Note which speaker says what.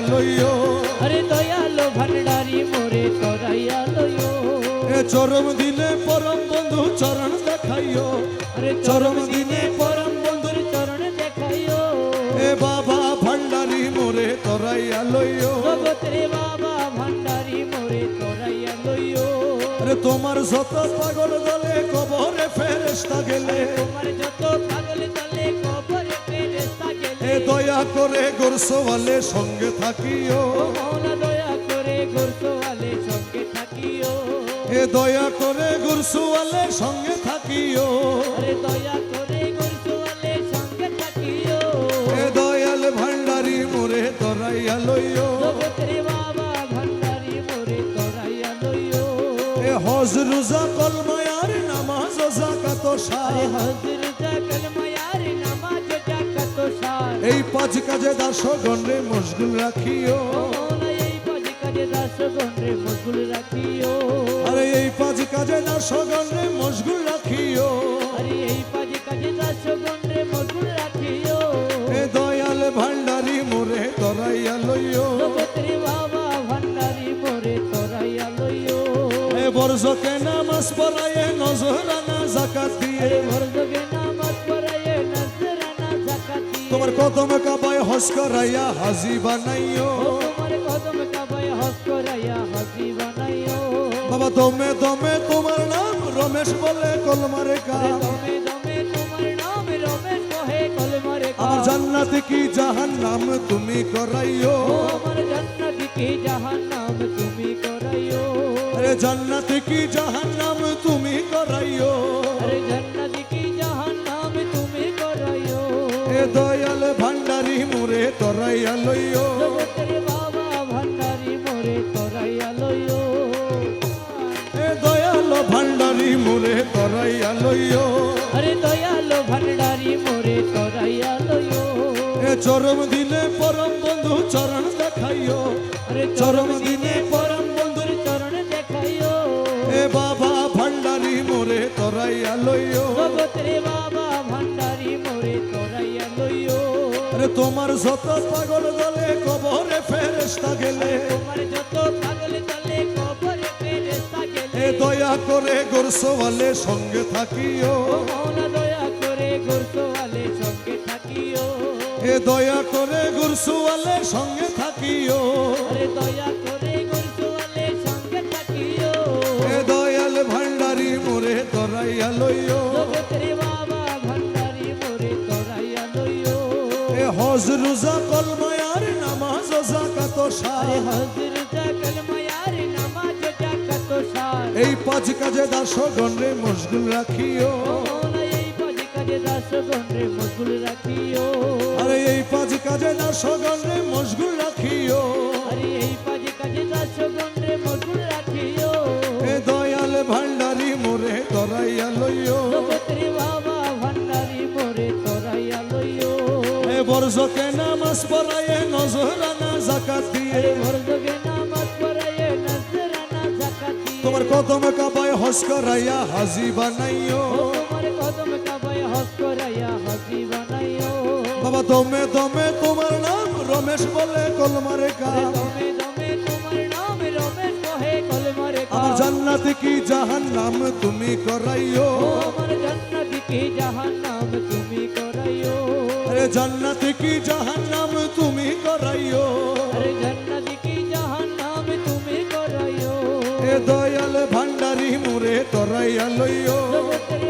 Speaker 1: লইও
Speaker 2: আরে দয়ালো ভান্ডারি মোরে তরাইয়া লইও
Speaker 1: এ চরম দিনে পরম বন্ধু চরণ দেখাইও
Speaker 2: আরে
Speaker 1: চরম দিনে
Speaker 2: পরম বন্ধুর চরণ দেখাইও
Speaker 1: এ বাবা ভান্ডারি মোরে তরাইয়া লইও
Speaker 2: জগতের বাবা ভান্ডারি মোরে তরাইয়া লইও
Speaker 1: আরে তোমার যত পাগল দলে কবরে ফেরেশতা গেলে
Speaker 2: তোমার যত পাগল দলে কবরে ফেরেশতা গেলে
Speaker 1: এ দয়া করে গোরসওয়ালে সঙ্গে থাকিও
Speaker 2: ও মওলা দয়া করে গুরসওয়ালে সঙ্গে থাকিও
Speaker 1: এ দয়া করে গোরসওয়ালে সঙ্গে থাকিও
Speaker 2: আরে দয়া করে গুরসওয়ালে সঙ্গে থাকিও
Speaker 1: এ দয়াল ভান্ডারি মোরে তরাইয়া লইও
Speaker 2: জগতের বাবা ভান্ডারি মোরে তরাইয়া লইও
Speaker 1: এ হজ রোজা কলমায়ার নামাজ যাকাত
Speaker 2: আরে
Speaker 1: সার
Speaker 2: হযরত কলমায়ার নামাজ জাকাত সার
Speaker 1: এই পাঁচ কাজে দাসগণরে মশগুল রাখিও
Speaker 2: ও মওলা এই পাঁচ কাজে দাসগণরে মশগুল রাখিও
Speaker 1: আরে এই পাঁচ কাজে দাসগণরে মশগুল রাখিও
Speaker 2: আরে এই পাঁচ কাজে দাসগণরে মশগুল রাখিও
Speaker 1: এ দয়াল ভান্ডারি মোরে তরাইয়া লইও
Speaker 2: জগতের বাবা ভান্ডারি মোরে তরাইয়া লইও
Speaker 1: এ বরজকে নামাজ পড়ায়ে নজরানা যাকাত দিয়ে
Speaker 2: আরে বরজগে নামাজ পড়ায়ে নজরানা যাকাত দিয়ে
Speaker 1: তোমার কদম কাবায় হজ করাইয়া হাজি বানাইও
Speaker 2: ও তোমার কদম কাবায় হজ করাইয়া হাজি বানাইও
Speaker 1: বাবা দমে দমে তোমার নাম রমেশ বলে কলমারে কা
Speaker 2: আরে দমে দমে তোমার নাম রমেশ কহে কলমারে কা
Speaker 1: আমার জান্নাত কি জাহান্নাম তুমি করাইও
Speaker 2: ও আমার জান্নাত কি জাহান্নাম তুমি করাইও
Speaker 1: আরে জান্নাত কি জাহান্নাম তুমি করাইও
Speaker 2: আরে জান্নাত কি জাহান্নাম তুমি করাইও
Speaker 1: এ দয়াল ভান্ডারি মোরে তরাইয়া লইও
Speaker 2: জগতের বাবা ভান্ডারি মোরে তরাইয়া লইও
Speaker 1: এ দয়াল ভান্ডারি মোরে তরাইয়া লইও
Speaker 2: আরে দয়ালো ভান্ডারি মোরে তরাইয়া লইও
Speaker 1: এ চরম দিনে পরম বন্ধু চরণ দেখাইও
Speaker 2: আরে
Speaker 1: চরম দিনে
Speaker 2: পরম বন্ধুর চরণ দেখাইও
Speaker 1: এ বাবা ভান্ডারি মোরে তরাইয়া লইও
Speaker 2: জগতের বাবা ভান্ডারি মোরে তরাইয়া লইও
Speaker 1: আরে তোমার যত পাগল দলে কবরে ফেরেশতা গেলে
Speaker 2: তোমার যত পাগল দলে কবরে ফেরেশতা গেলে
Speaker 1: এ দয়া করে গোরসওয়ালে সঙ্গে থাকিও
Speaker 2: ও মওলা দয়া করে গুরসওয়ালে সঙ্গে থাকিও
Speaker 1: এ দয়া করে গোরসওয়ালে সঙ্গে থাকিও
Speaker 2: আরে দয়া করে গুরসওয়ালে সঙ্গে থাকিও
Speaker 1: এ দয়াল ভান্ডারি মোরে তরাইয়া লইও
Speaker 2: জগতের বাবা ভান্ডারি মোরে তরাইয়া লইও
Speaker 1: এ হজ রোজা কলমায়ার নামাজ যাকাত
Speaker 2: আরে
Speaker 1: সার
Speaker 2: হযরত কলমায়ার নামাজ জাকাত সার
Speaker 1: এই পাঁচ কাজে দাসগণরে মশগুল রাখিও
Speaker 2: ও মওলা এই পাঁচ কাজে দাসগণরে মশগুল রাখিও
Speaker 1: আরে এই পাঁচ কাজে দাসগণরে মশগুল রাখিও
Speaker 2: আরে এই পাঁচ কাজে দাসগণরে মশগুল রাখিও
Speaker 1: এ দয়াল ভান্ডারি মোরে তরাইয়া লইও
Speaker 2: জগতের বাবা ভান্ডারি মোরে তরাইয়া লইও
Speaker 1: এ বরজকে নামাজ পড়ায়ে নজরানা যাকাত দিয়ে
Speaker 2: আরে বরজগে নামাজ পড়ায়ে নজরানা যাকাত দিয়ে
Speaker 1: তোমার কদম কাবায় হজ করাইয়া হাজি বানাইও
Speaker 2: ও তোমার কদম কাবায় হজ করাইয়া হাজি বানাইও
Speaker 1: বাবা দমে দমে তোমার নাম রমেশ বলে কলমারে কা
Speaker 2: আরে দমে দমে তোমার নাম রমেশ কহে কলমারে কা
Speaker 1: আমার জান্নাত কি জাহান্নাম তুমি করাইও
Speaker 2: ও আমার জান্নাত কি জাহান্নাম তুমি করাইও
Speaker 1: আরে জান্নাত কি জাহান্নাম তুমি করাইও
Speaker 2: আরে জান্নাত কি জাহান্নাম তুমি করাইও
Speaker 1: এ দয়াল ভান্ডারি মোরে তরাইয়া লইও
Speaker 2: জগতের